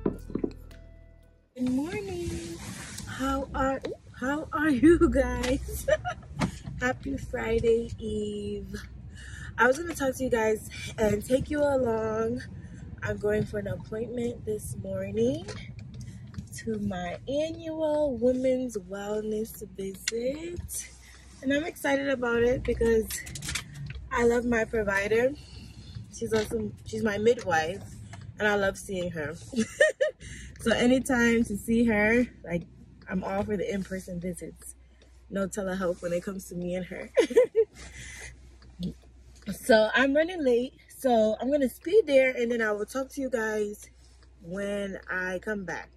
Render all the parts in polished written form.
Good morning. How are you guys? Happy Friday Eve. I was gonna talk to you guys and take you along. I'm going for an appointment this morning to my annual women's wellness visit, and I'm excited about it because I love my provider. She's my midwife, and I love seeing her. So anytime to see her, like, I'm all for the in-person visits. No telehealth when it comes to me and her. So I'm running late, so I'm gonna speed there and then I will talk to you guys when I come back.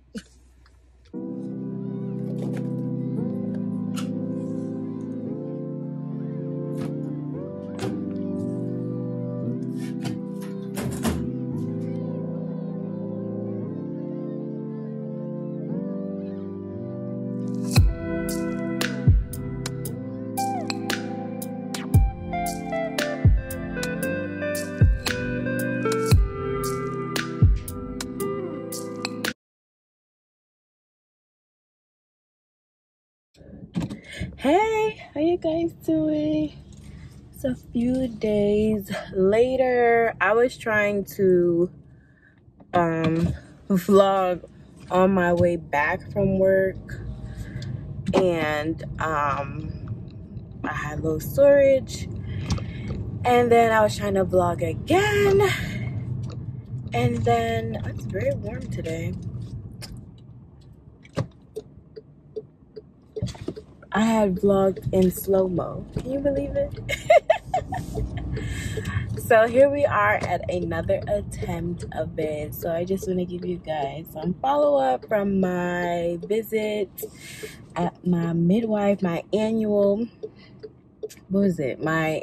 Hey, how you guys doing? It's a few days later. I was trying to vlog on my way back from work, and I had low storage, and then I was trying to vlog again, and then it's very warm today. I had vlogged in slow-mo. Can you believe it? So here we are at another attempt of it. So I just want to give you guys some follow-up from my visit at my midwife, my annual, my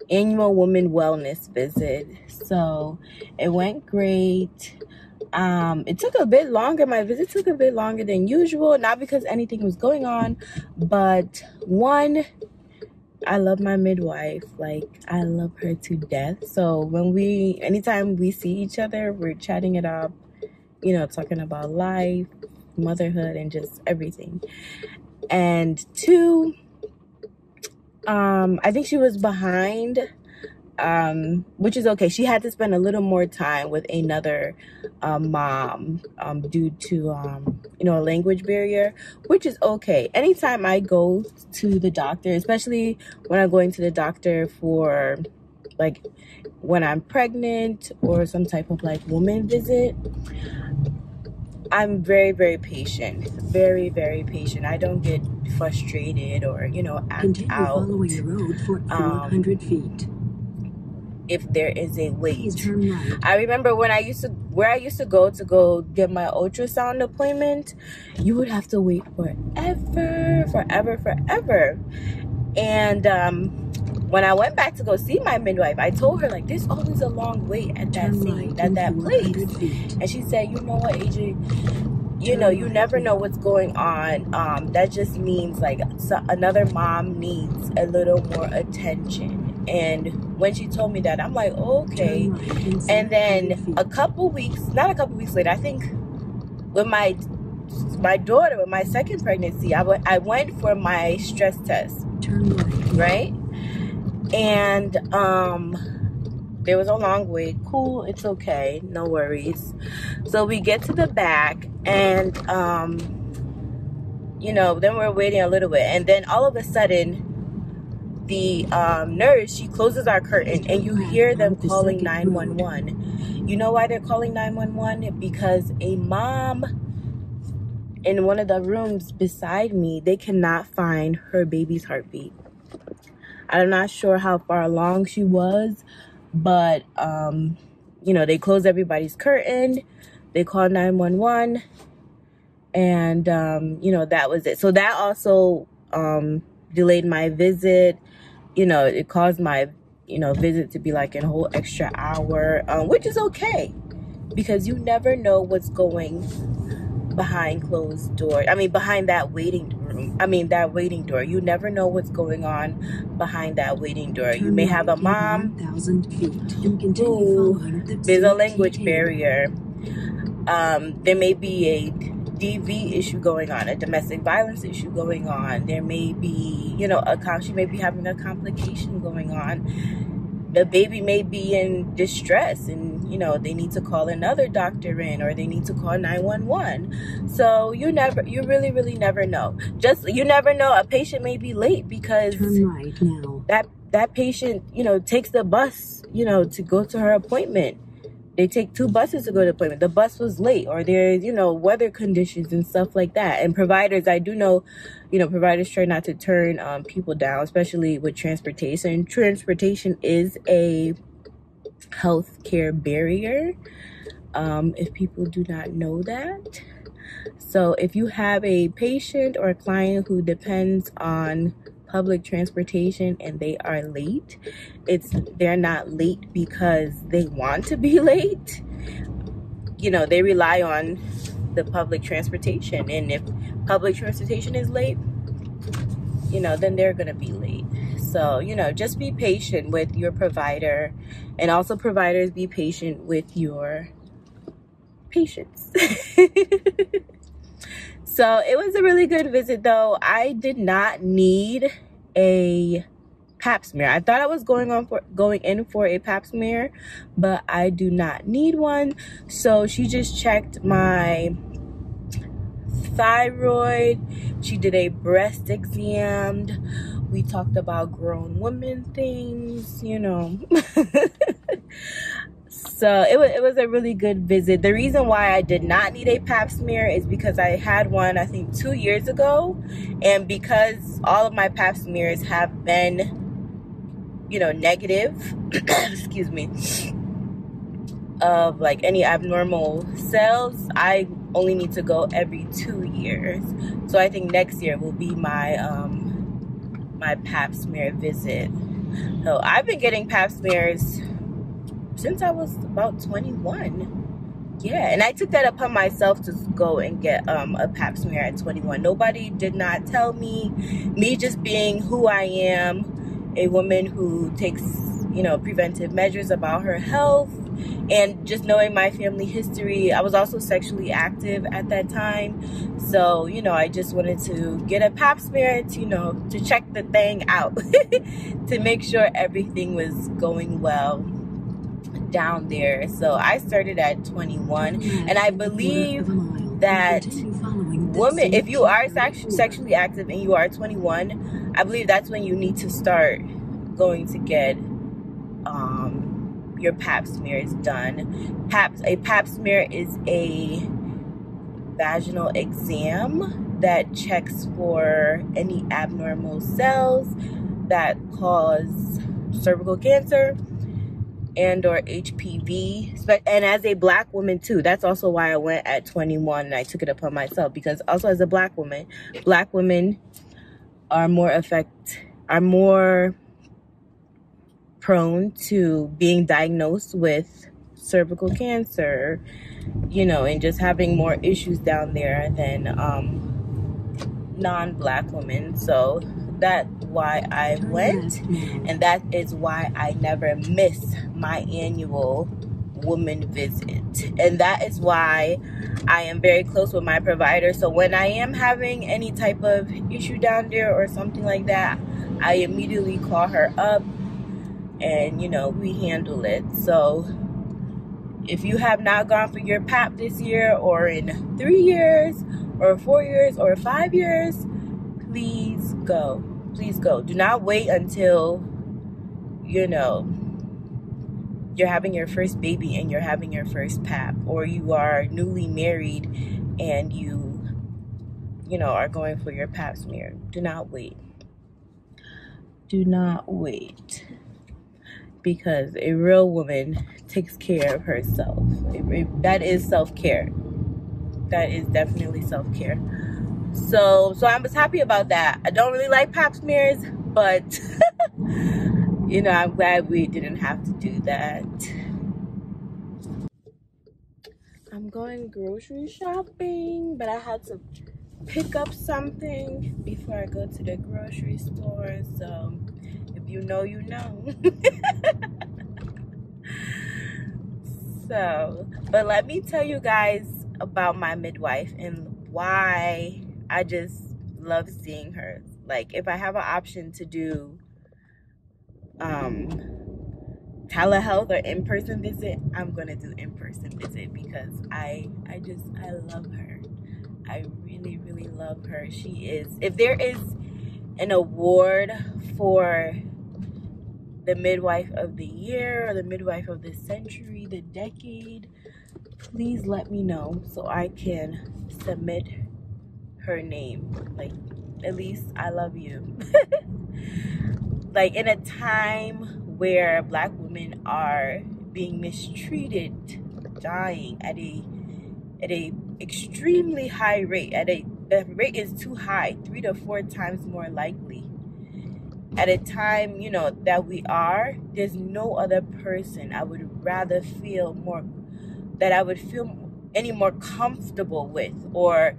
annual woman wellness visit. So it went great. It took a bit longer. My visit took a bit longer than usual, not because anything was going on, but one, I love my midwife. Like, I love her to death. So anytime we see each other, we're chatting it up, you know, talking about life, motherhood, and just everything. And two, I think she was behind, which is okay. She had to spend a little more time with another mom due to you know, a language barrier, which is okay. Anytime I go to the doctor, especially when I'm going to the doctor for, like, when I'm pregnant or some type of like woman visit, I'm very, very patient. Very, very patient. I don't get frustrated or, you know, act Continue out. Following the road for 400 feet. If there is a wait. Please turn right. I remember where I used to go get my ultrasound appointment, you would have to wait forever. And when I went back to go see my midwife, I told her, like, there's always a long wait at that place. And she said, you know what, AJ, you know, you never know what's going on. That just means, like, another mom needs a little more attention. And when she told me that, I'm like, okay. And then not a couple weeks later, I think with my daughter, with my second pregnancy, I went for my stress test, right? And there was a long wait. Cool, it's okay, no worries. So we get to the back, and you know, then we're waiting a little bit, and then all of a sudden, the nurse, she closes our curtain, and you hear them calling 911. You know why they're calling 911? Because a mom in one of the rooms beside me, they cannot find her baby's heartbeat. I'm not sure how far along she was, but you know, they closed everybody's curtain, they called 911, and you know, that was it. So that also delayed my visit. You know, it caused my, you know, visit to be like a whole extra hour, which is okay, because you never know what's going behind closed doors. I mean, behind that waiting room. I mean, that waiting door. You never know what's going on behind that waiting door. You may have a mom who there's a language barrier. There may be a DV issue going on, a domestic violence issue going on. There may be, you know, she may be having a complication going on. The baby may be in distress and, you know, they need to call another doctor in, or they need to call 911. So you really, really never know. You never know. A patient may be late because turn right now. That patient, you know, takes the bus, you know, to go to her appointment. They take 2 buses to go to the appointment. The bus was late, or there's, you know, weather conditions and stuff like that. And providers, I do know, you know, providers try not to turn people down, especially with transportation. Transportation is a healthcare barrier, if people do not know that. So if you have a patient or a client who depends on public transportation and they are late, they're not late because they want to be late. You know, they rely on the public transportation, and if public transportation is late, you know, then they're gonna be late. So, you know, just be patient with your provider, and also providers, be patient with your patients. So it was a really good visit though. I did not need a pap smear. I thought I was going in for a pap smear, but I do not need one. So she just checked my thyroid. She did a breast exam. We talked about grown women things, you know. So it was a really good visit. The reason why I did not need a pap smear is because I had one, I think, 2 years ago. And because all of my pap smears have been, you know, negative, excuse me, of like any abnormal cells, I only need to go every 2 years. So I think next year will be my my pap smear visit. So I've been getting pap smears since I was about 21. Yeah, and I took that upon myself to go and get a pap smear at 21. Nobody did not tell me. Me just being who I am, a woman who takes, you know, preventive measures about her health, and just knowing my family history. I was also sexually active at that time. So, you know, I just wanted to get a pap smear to, you know, to check the thing out, to make sure everything was going well down there. So I started at 21, and I believe that women, if you are sexually active and you are 21, I believe that's when you need to start going to get your pap smears done. A pap smear is a vaginal exam that checks for any abnormal cells that cause cervical cancer and or HPV. And as a black woman too, that's also why I went at 21 and I took it upon myself, because also as a black woman are more prone to being diagnosed with cervical cancer, you know, and just having more issues down there than non-black women. So that's why I went, and that is why I never miss my annual woman visit. And that is why I am very close with my provider. So when I am having any type of issue down there or something like that, I immediately call her up and, you know, we handle it. So if you have not gone for your PAP this year, or in 3 years or 4 years or 5 years, please go. Please go. Do not wait until, you know, you're having your first baby and you're having your first PAP, or you are newly married and you know, are going for your PAP smear. Do not wait. Do not wait. Because a real woman takes care of herself. That is self-care. That is definitely self-care. So I was happy about that. I don't really like pap smears, but you know, I'm glad we didn't have to do that. I'm going grocery shopping, but I had to pick up something before I go to the grocery store. So if you know, you know. So, but let me tell you guys about my midwife and why I just love seeing her. Like, if I have an option to do telehealth or in-person visit, I'm gonna do in-person visit because I love her. I really, really love her. She is, if there is an award for the midwife of the year or the midwife of the century, the decade, please let me know so I can submit her name. Like, at least I love you. Like, in a time where Black women are being mistreated, dying at a extremely high rate, the rate is too high, 3 to 4 times more likely. At a time, you know, that we are, there's no other person I would rather feel any more comfortable with, or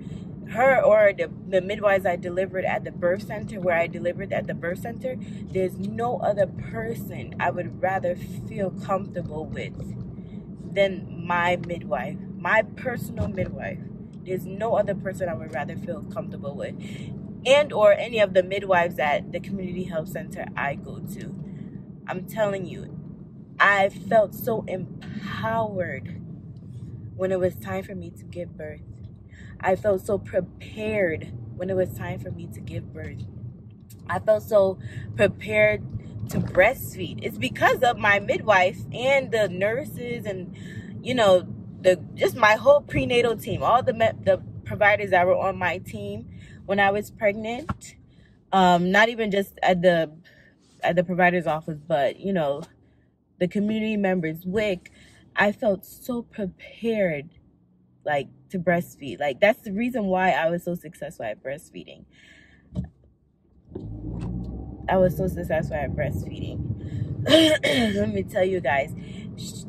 her, or the midwives I delivered at the birth center, where I delivered at the birth center. There's no other person I would rather feel comfortable with than my midwife, my personal midwife. There's no other person I would rather feel comfortable with, and or any of the midwives at the community health center I go to. I'm telling you, I felt so empowered when it was time for me to give birth. I felt so prepared when it was time for me to give birth. I felt so prepared to breastfeed. It's because of my midwife and the nurses and, you know, just my whole prenatal team, all the providers that were on my team when I was pregnant. Not even just at the provider's office, but, you know, the community members, WIC. I felt so prepared, like, to breastfeed. Like, that's the reason why I was so successful at breastfeeding. Let me tell you guys,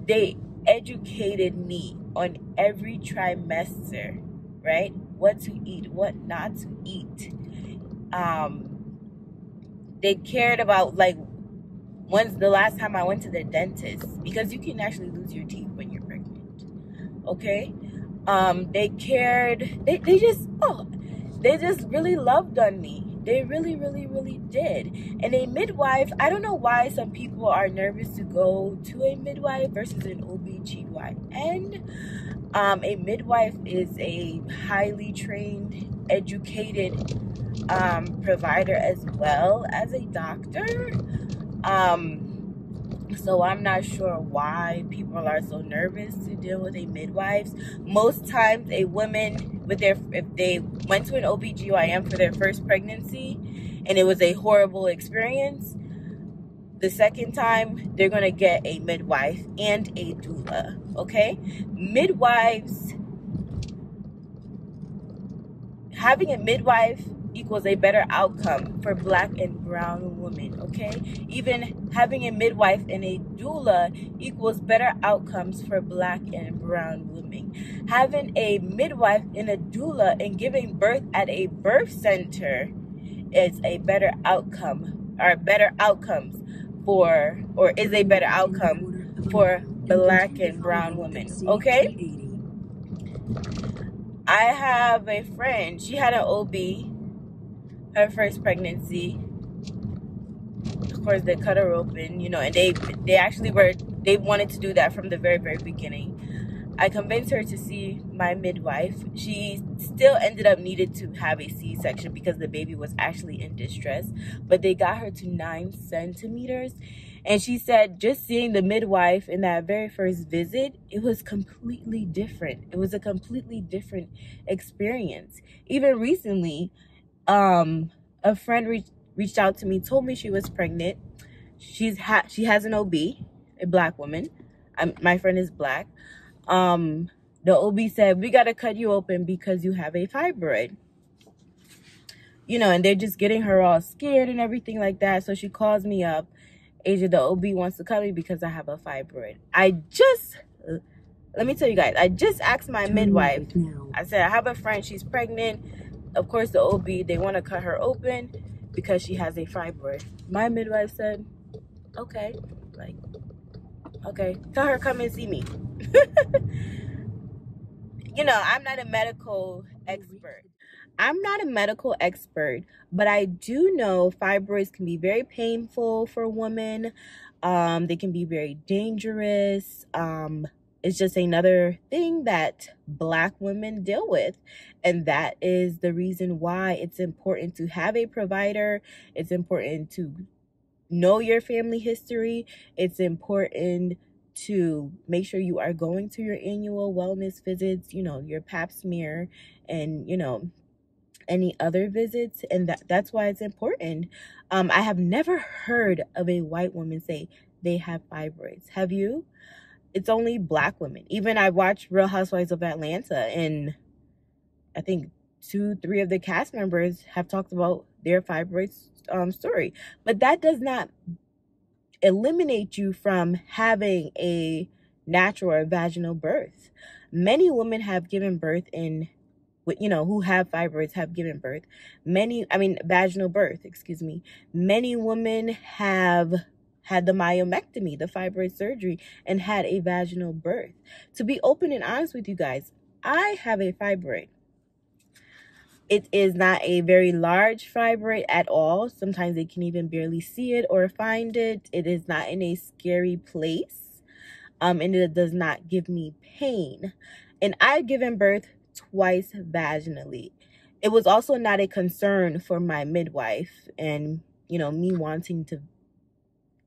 they educated me on every trimester, right? What to eat, what not to eat. They cared about, like, when's the last time I went to the dentist, because you can actually lose your teeth when you're pregnant. Okay? They cared. They just really loved on me. They really, really, really did. And a midwife, I don't know why some people are nervous to go to a midwife versus an OBGYN. A midwife is a highly trained, educated provider as well as a doctor. So I'm not sure why people are so nervous to deal with a midwife. Most times a woman if they went to an OBGYN for their first pregnancy and it was a horrible experience, the second time they're going to get a midwife and a doula, okay? Midwives, having a midwife equals a better outcome for Black and brown women, okay? Even having a midwife and a doula equals better outcomes for Black and brown women. Having a midwife and a doula and giving birth at a birth center is a better outcome, or better outcomes for, or is a better outcome for Black and brown women, okay? I have a friend, she had an OB, her first pregnancy. Of course, they cut her open, you know, and they wanted to do that from the very, very beginning. I convinced her to see my midwife. She still ended up needed to have a C-section because the baby was actually in distress, but they got her to 9 centimeters. And she said just seeing the midwife in that very first visit, it was completely different. It was a completely different experience. Even recently, a friend reached out to me, told me she was pregnant. She has an OB, a Black woman. My friend is Black. The OB said, we got to cut you open because you have a fibroid. You know, and they're just getting her all scared and everything like that. So she calls me up. Asia, the OB wants to cut me because I have a fibroid. Let me tell you guys, I just asked my midwife. I said, I have a friend, she's pregnant. Of course, the OB, they want to cut her open because she has a fibroid. My midwife said, okay, like, Okay, tell her come and see me. You know, I'm not a medical expert. But I do know fibroids can be very painful for women. They can be very dangerous. It's just another thing that Black women deal with. And that is the reason why it's important to have a provider. It's important to know your family history. It's important to make sure you are going to your annual wellness visits, you know, your pap smear, and, you know, any other visits. And that's why it's important. I have never heard of a white woman say they have fibroids. Have you? It's only Black women. Even I watched Real Housewives of Atlanta, and I think 2-3 of the cast members have talked about their fibroids story. But that does not eliminate you from having a natural or vaginal birth. Many women have given birth who have fibroids have given birth. Vaginal birth, excuse me. Many women have had the myomectomy, the fibroid surgery, and had a vaginal birth. To be open and honest with you guys, I have a fibroid. It is not a very large fibroid at all. Sometimes they can even barely see it or find it. It is not in a scary place. And it does not give me pain. And I've given birth twice vaginally. It was also not a concern for my midwife and, you know, me wanting to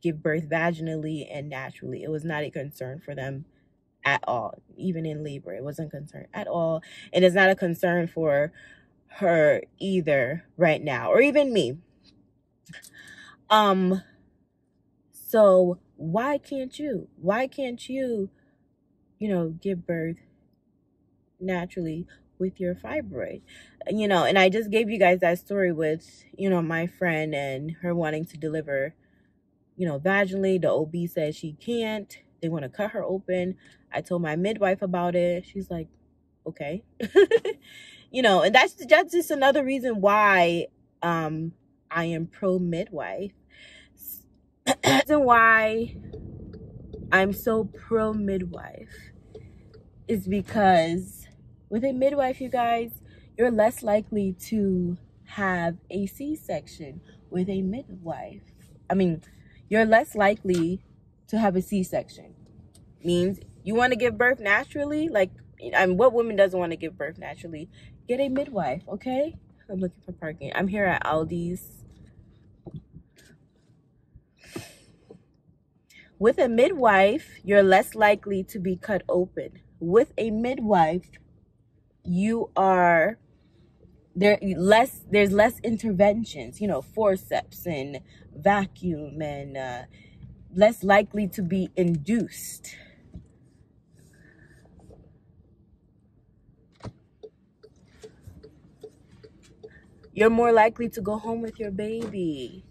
give birth vaginally and naturally. It was not a concern for them at all. Even in labor, it wasn't a concern at all. And it's not a concern for her either right now, or even me. So why can't you, give birth naturally with your fibroid? You know, and I just gave you guys that story with, you know, my friend and her wanting to deliver, you know, vaginally. The OB says she can't. They want to cut her open. I told my midwife about it. She's like, okay. You know, and that's just another reason why I am pro midwife. The reason why I'm so pro midwife is because with a midwife, you guys, you're less likely to have a C-section with a midwife. You're less likely to have a C-section. Means you want to give birth naturally, what woman doesn't want to give birth naturally? Get a midwife, okay? I'm looking for parking. I'm here at Aldi's. With a midwife, you're less likely to be cut open. With a midwife, there's less interventions, you know, forceps and vacuum, and less likely to be induced. You're more likely to go home with your baby.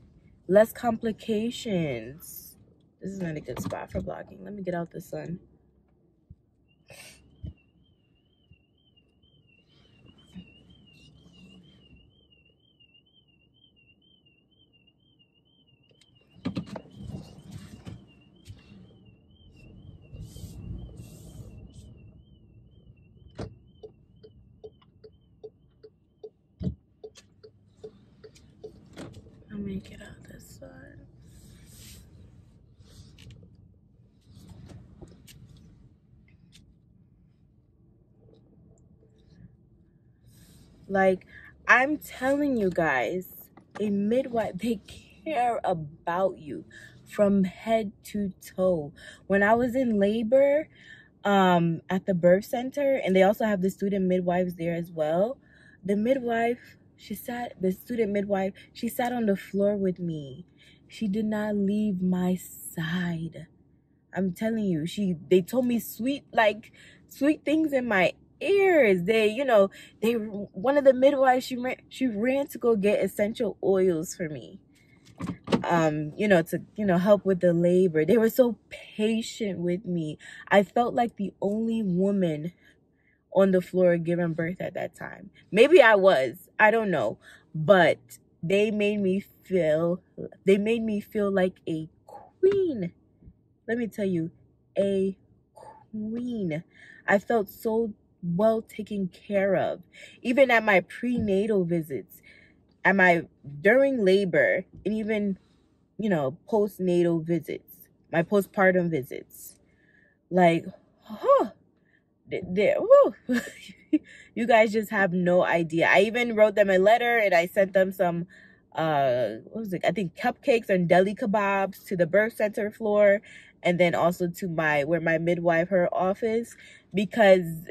Less complications. This is not a good spot for vlogging. Let me get out the sun. Let me get out the sun. Like, I'm telling you guys, a midwife, they care about you from head to toe. When I was in labor at the birth center, and they also have the student midwives there as well, the student midwife, she sat on the floor with me. She did not leave my side. I'm telling you, they told me sweet things in my ears. One of the midwives, she ran to go get essential oils for me. To help with the labor. They were so patient with me. I felt like the only woman on the floor giving birth at that time. Maybe I was, I don't know, but they made me feel like a queen. Let me tell you, a queen. I felt so well taken care of. Even at my prenatal visits, during labor, and even, postnatal visits, my postpartum visits. Like, huh. Woo. You guys just have no idea. I even wrote them a letter and I sent them some what was it? I think cupcakes and deli kebabs to the birth center floor, and then also to where my midwife, her office, because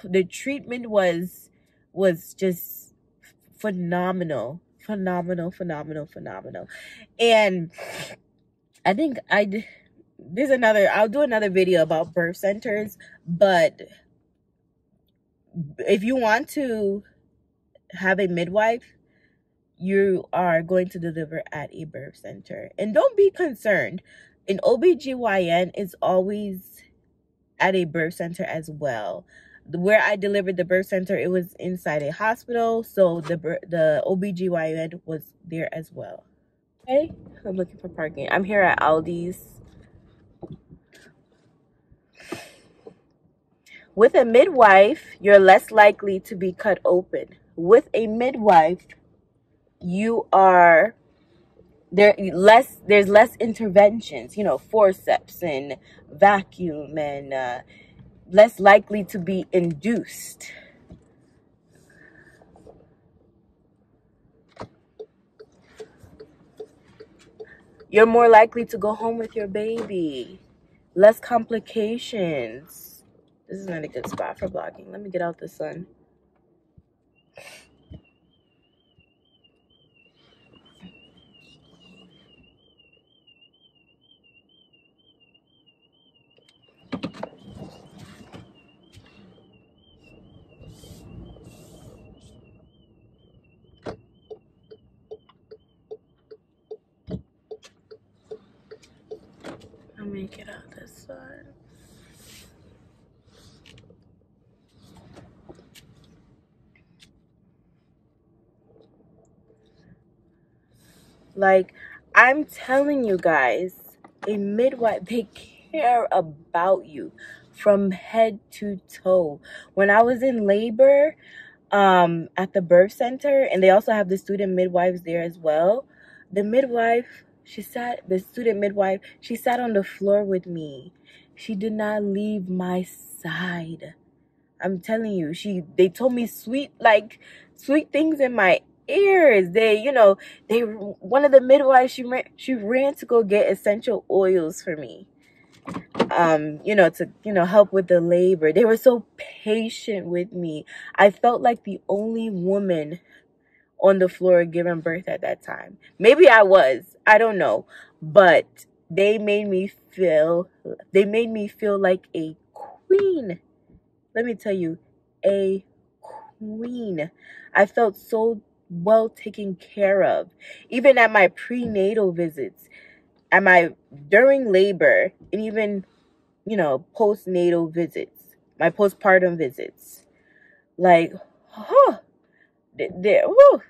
the treatment was just phenomenal. And I think I'll do another video about birth centers, but if you want to have a midwife, you are going to deliver at a birth center. And don't be concerned. An OBGYN is always at a birth center as well. Where I delivered the birth center, it was inside a hospital, so the OBGYN was there as well. Okay, I'm looking for parking. I'm here at Aldi's. With a midwife, you're less likely to be cut open. With a midwife, there's less interventions, forceps and vacuum, and less likely to be induced. You're more likely to go home with your baby. Less complications. This is not a good spot for vlogging. Let me get out the sun. Let me get out the sun. Like, I'm telling you guys, a midwife, they care about you from head to toe. When I was in labor at the birth center, and they also have the student midwives there as well, the student midwife, she sat on the floor with me. She did not leave my side. I'm telling you, they told me sweet things in my ears. One of the midwives, she ran to go get essential oils for me. To help with the labor. They were so patient with me. I felt like the only woman on the floor giving birth at that time. Maybe I was. I don't know. But they made me feel like a queen. Let me tell you, a queen. I felt so well taken care of. Even at my prenatal visits, during labor, and even, postnatal visits, my postpartum visits. Like, huh. Woo.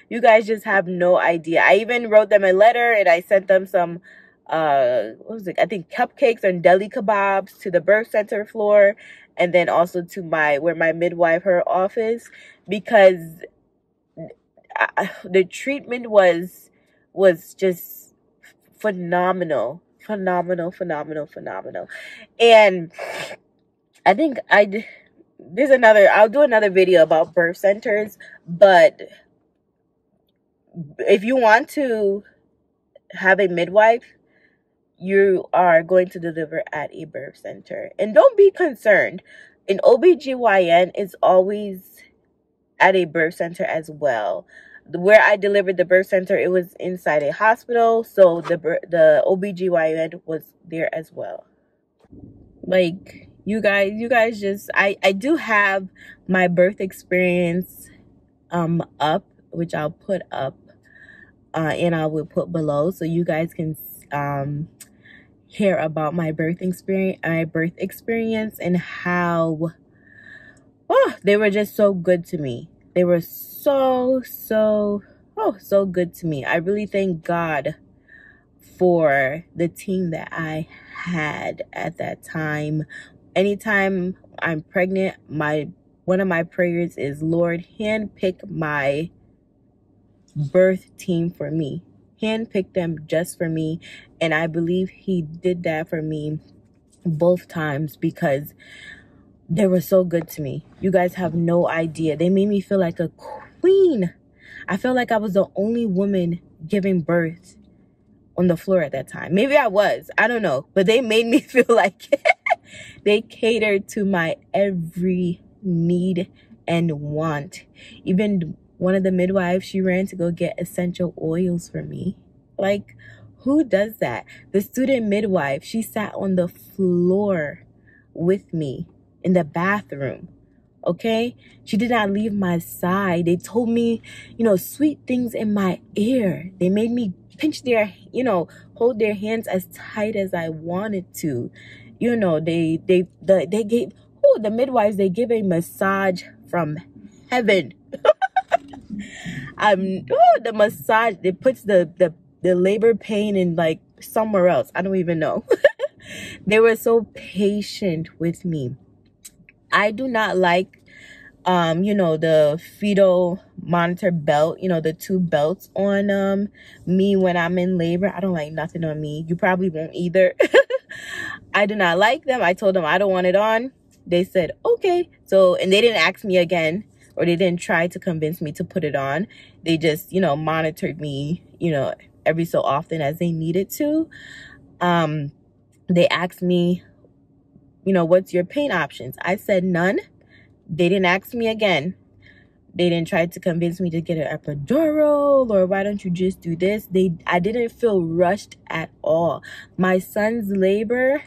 You guys just have no idea. I even wrote them a letter and I sent them some what was it? I think cupcakes and deli kebabs to the birth center floor, and then also to where my midwife, her office, because the treatment was just phenomenal. And I think I'll do another video about birth centers, but if you want to have a midwife, you are going to deliver at a birth center. And don't be concerned. An OBGYN is always at a birth center as well. Where I delivered the birth center, it was inside a hospital, so the OBGYN was there as well. Like, you guys just, I do have my birth experience up, which I'll put up and I will put below, so you guys can hear about my birth experience and how they were just so good to me. They were so good to me. I really thank God for the team that I had at that time. Anytime I'm pregnant, one of my prayers is, Lord, handpick my birth team for me. Handpick them just for me. And I believe he did that for me both times, because they were so good to me. You guys have no idea. They made me feel like a queen. I felt like I was the only woman giving birth on the floor at that time. Maybe I was, I don't know, but they made me feel like they catered to my every need and want. Even one of the midwives, she ran to go get essential oils for me. Like, who does that? The student midwife, she sat on the floor with me in the bathroom. Okay, she did not leave my side. They told me, sweet things in my ear. They made me pinch their, hold their hands as tight as I wanted to. They gave, the midwives, they give a massage from heaven. The massage, it puts the labor pain in like somewhere else. I don't even know. They were so patient with me. I do not like, the fetal monitor belt, the 2 belts on me when I'm in labor. I don't like nothing on me. You probably won't either. I do not like them. I told them I don't want it on. They said, okay. So, and they didn't ask me again, or they didn't try to convince me to put it on. They just, monitored me, every so often as they needed to. They asked me, what's your pain options? I said none. They didn't ask me again. They didn't try to convince me to get an epidural, or why don't you just do this? I didn't feel rushed at all. My son's labor,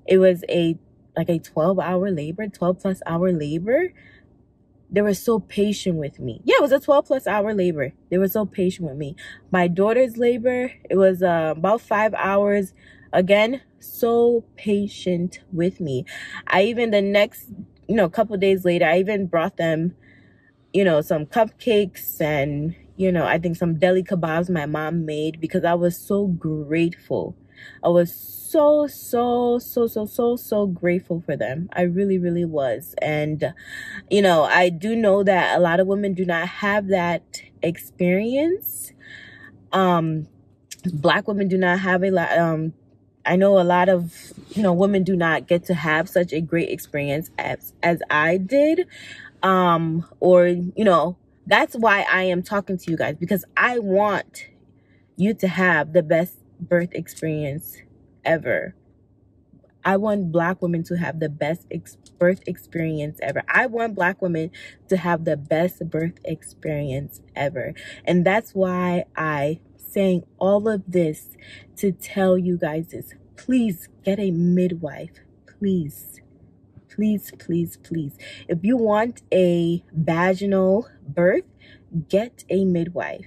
it was a 12-hour labor, 12+ hour labor. They were so patient with me. Yeah, it was a 12+ hour labor. They were so patient with me. My daughter's labor, it was about 5 hours. Again, so patient with me. I even the next, couple days later, I even brought them, some cupcakes and, I think some deli kebabs my mom made, because I was so grateful. I was so grateful for them. I really, really was. And, I do know that a lot of women do not have that experience. Black women do not have a lot, I know a lot of, women do not get to have such a great experience as I did. That's why I am talking to you guys, because I want you to have the best birth experience ever. I want Black women to have the best birth experience ever. I want Black women to have the best birth experience ever. And that's why I saying all of this to tell you guys this. Please get a midwife. Please. If you want a vaginal birth, get a midwife.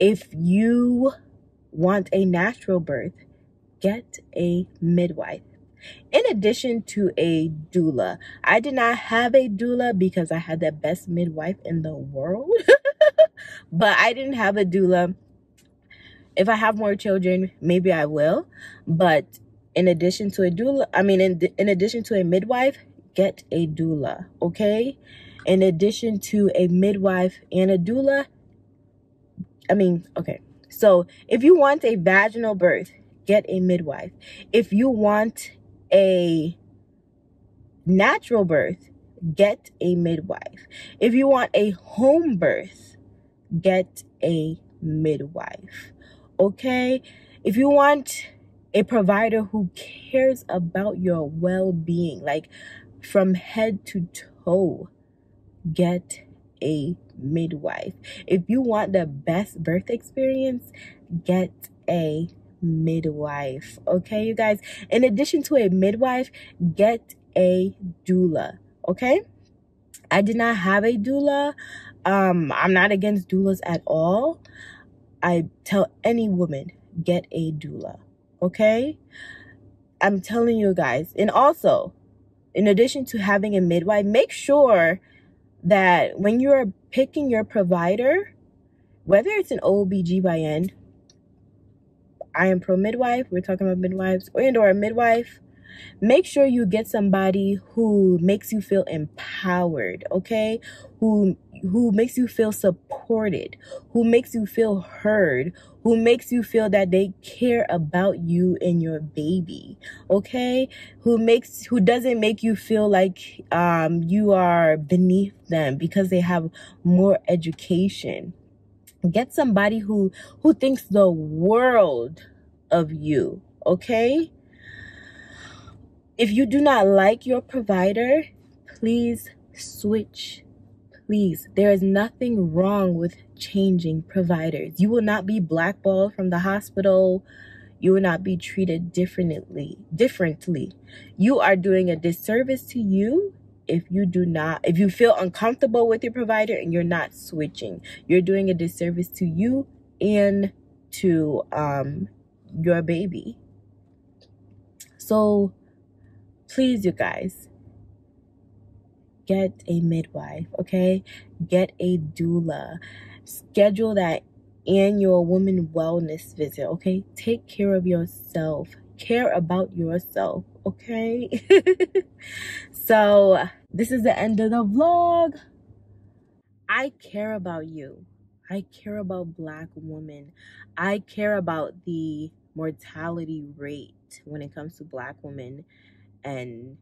If you want a natural birth, get a midwife. In addition to a doula. I did not have a doula because I had the best midwife in the world. But I didn't have a doula. If I have more children, maybe I will. But in addition to a doula, in addition to a midwife, get a doula, okay? In addition to a midwife and a doula, okay. So if you want a vaginal birth, get a midwife. If you want a natural birth, get a midwife. If you want a home birth, get a midwife. Okay? If you want a provider who cares about your well-being, like from head to toe, get a midwife. If you want the best birth experience, get a midwife. Okay, you guys? In addition to a midwife, get a doula. Okay? I did not have a doula. I'm not against doulas at all. I tell any woman, get a doula. Okay? I'm telling you guys. And also, in addition to having a midwife, make sure that when you're picking your provider, whether it's an OBGYN, I am pro midwife. We're talking about midwives or a midwife. Make sure you get somebody who makes you feel empowered, okay? Who makes you feel supported, who makes you feel heard, who makes you feel that they care about you and your baby, okay? Who doesn't make you feel like you are beneath them because they have more education. Get somebody who thinks the world of you, okay? If you do not like your provider, please switch. Please. There is nothing wrong with changing providers. You will not be blackballed from the hospital. You will not be treated differently. You are doing a disservice to you if you feel uncomfortable with your provider and you're not switching. You're doing a disservice to you and to your baby. So please, you guys, get a midwife, okay? Get a doula. Schedule that annual woman wellness visit, okay? Take care of yourself. Care about yourself, okay? So, this is the end of the vlog. I care about you. I care about Black women. I care about the mortality rate when it comes to Black women and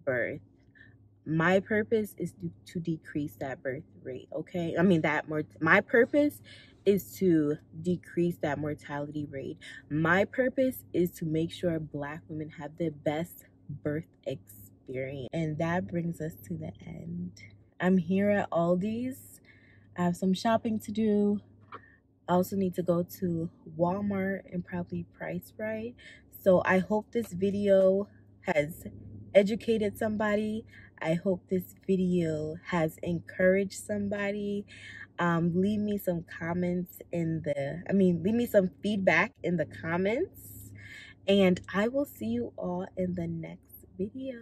birth. My purpose is to decrease that birth rate, okay? My purpose is to decrease that mortality rate. My purpose is to make sure Black women have the best birth experience. And that brings us to the end. I'm here at Aldi's. I have some shopping to do. I also need to go to Walmart and probably Price Right. So I hope this video has educated somebody. I hope this video has encouraged somebody. Leave me some comments leave me some feedback in the comments. And I will see you all in the next video.